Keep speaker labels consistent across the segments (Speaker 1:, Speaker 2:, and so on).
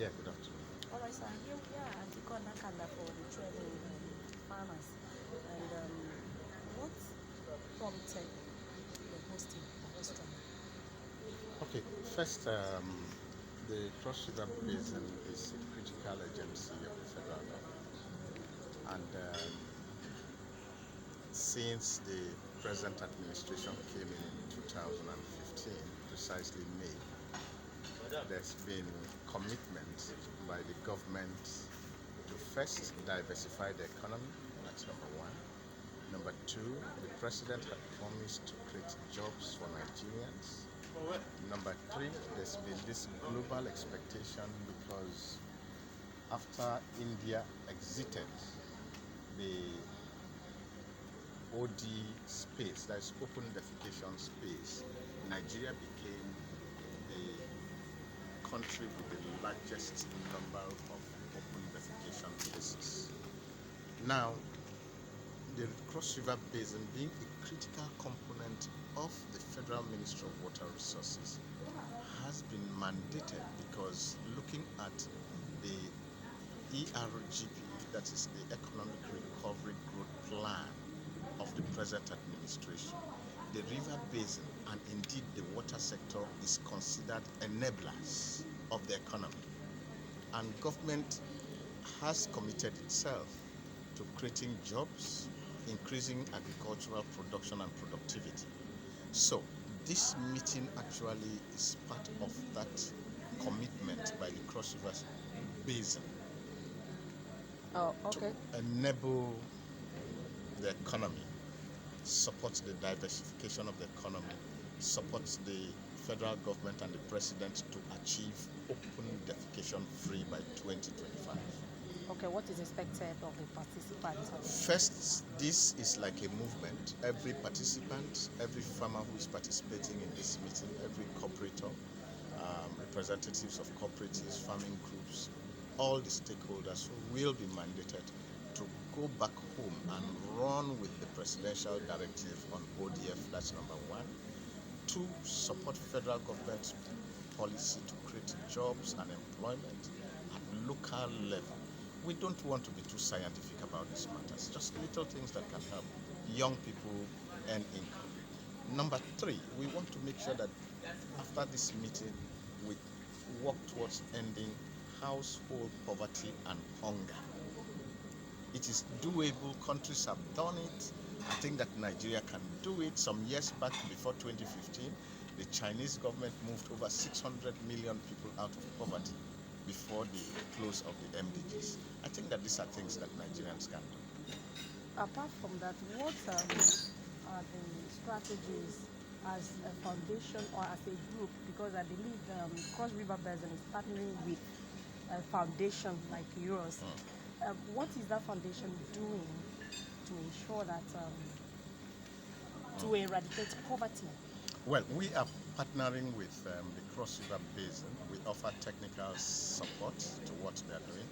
Speaker 1: Yeah, good afternoon.
Speaker 2: All right, sir. Here we are at the corner Kanda for the training farmers. And what prompted the hosting of this training?
Speaker 1: Okay, first, the Cross River Basin is a critical agency of the federal government. And since the present administration came in 2015, precisely May, there's been commitment by the government to first diversify the economy. That's number one. Number two, the president had promised to create jobs for Nigerians. Number three, there's been this global expectation because after India exited the OD space, that is open defecation space, Nigeria became the country with the largest number of open defecation places. Now, the Cross River Basin being a critical component of the Federal Ministry of Water Resources has been mandated because looking at the ERGP, that is the Economic Recovery Growth Plan of the present administration, the river basin and indeed the water sector is considered enablers of the economy. And government has committed itself to creating jobs, increasing agricultural production and productivity. So this meeting actually is part of that commitment by the Cross River Basin
Speaker 2: Okay.
Speaker 1: to enable the economy, support the diversification of the economy, support the federal government and the president to achieve open defecation free by 2025.
Speaker 2: Okay, what is expected of the participants?
Speaker 1: First, this is like a movement. Every participant, every farmer who is participating in this meeting, every cooperator, representatives of cooperatives, farming groups, all the stakeholders will be mandated to go back home and run with the presidential directive on ODF, that's number one. Two, support federal government policy to create jobs and employment at local level. We don't want to be too scientific about these matters, just little things that can help young people earn income. Number three, we want to make sure that after this meeting, we work towards ending household poverty and hunger. It is doable. Countries have done it. I think that Nigeria can do it. Some years back, before 2015, the Chinese government moved over 600 million people out of poverty before the close of the MDGs. I think that these are things that Nigerians can do.
Speaker 2: Apart from that, what are the strategies as a foundation or as a group? Because I believe Cross River Basin is partnering with a foundation like yours. What is that foundation doing to ensure that to eradicate poverty?
Speaker 1: Well, we are partnering with the Cross River Basin. We offer technical support to what they are doing.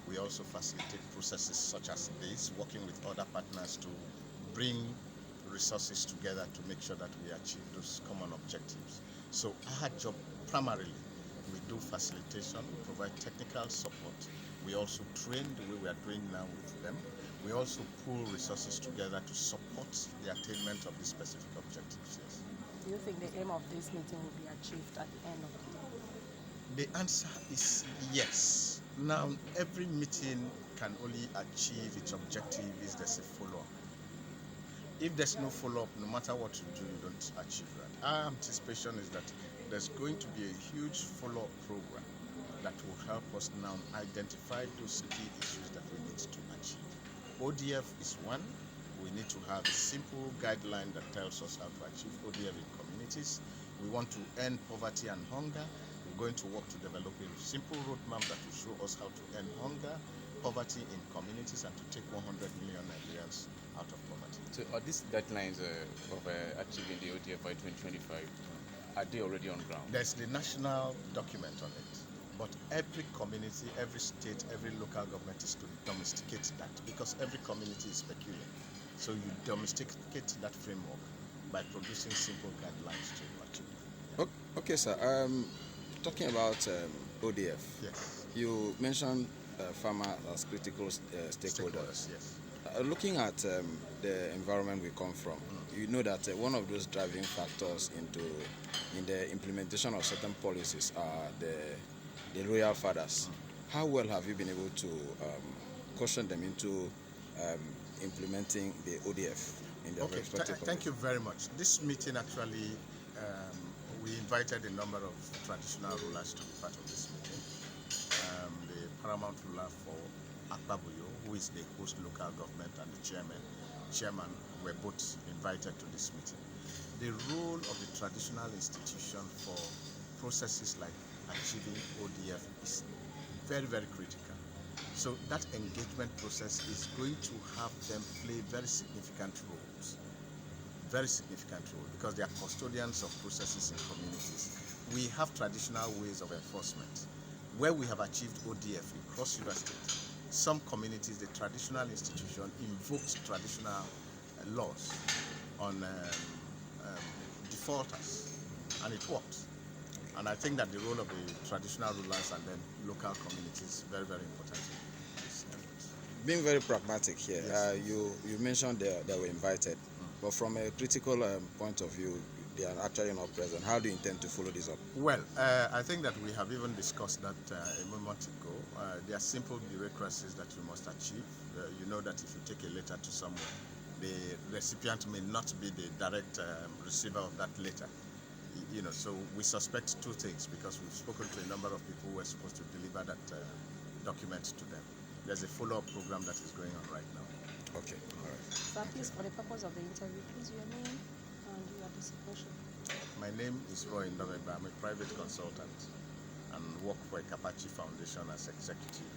Speaker 1: We also facilitate processes such as this, working with other partners to bring resources together to make sure that we achieve those common objectives. So our job primarily, we do facilitation, we provide technical support. We also train the way we are doing now with them. We also pool resources together to support the attainment of these specific objectives. Yes.
Speaker 2: Do you think the aim of this meeting will be achieved at the end of the day?
Speaker 1: The answer is yes. Now, every meeting can only achieve its objective if there's a follow-up. If there's no follow-up, no matter what you do, you don't achieve that. Our anticipation is that there's going to be a huge follow-up program that will help us now identify those key issues that we need to achieve. ODF is one. We need to have a simple guideline that tells us how to achieve ODF in communities. We want to end poverty and hunger. We're going to work to develop a simple roadmap that will show us how to end hunger, poverty in communities, and to take 100 million Nigerians out of poverty.
Speaker 3: So are these deadlines of achieving the ODF by 2025, are they already on ground?
Speaker 1: There's the national document on it. But every community, every state, every local government is to domesticate that because every community is peculiar. So you domesticate that framework by producing simple guidelines to achieve.
Speaker 3: Okay, sir. Talking about ODF.
Speaker 1: Yes.
Speaker 3: You mentioned farmers as critical stakeholders.
Speaker 1: Yes.
Speaker 3: Looking at the environment we come from, you know that one of those driving factors in the implementation of certain policies are the royal fathers. How well have you been able to caution them into implementing the ODF in their
Speaker 1: Okay,
Speaker 3: respective
Speaker 1: thank you very much. This meeting actually, we invited a number of traditional rulers to be part of this meeting. The paramount ruler for Akpabuyo, who is the host local government, and the chairman were both invited to this meeting. The role of the traditional institution for processes like achieving ODF is very, very critical. So that engagement process is going to have them play very significant roles, because they are custodians of processes in communities. We have traditional ways of enforcement. Where we have achieved ODF in Cross River State, some communities, the traditional institution invoked traditional laws on defaulters, and it worked. And I think that the role of the traditional rulers and then local communities is very, very important in this effort.
Speaker 3: Being very pragmatic here,
Speaker 1: Yes.
Speaker 3: you mentioned they were invited, but from a critical point of view, they are actually not present. How do you intend to follow this up?
Speaker 1: Well, I think that we have even discussed that a moment ago. There are simple bureaucracies that you must achieve. You know that if you take a letter to someone, the recipient may not be the direct receiver of that letter. You know, so we suspect two things, because we've spoken to a number of people who are supposed to deliver that document to them. There's a follow-up program that is going on right now.
Speaker 3: Okay, all right.
Speaker 2: So please, for the purpose of the interview, please your name and your designation.
Speaker 1: My name is Roy Ndovegba. I'm a private consultant and work for a Kapachi Foundation as executive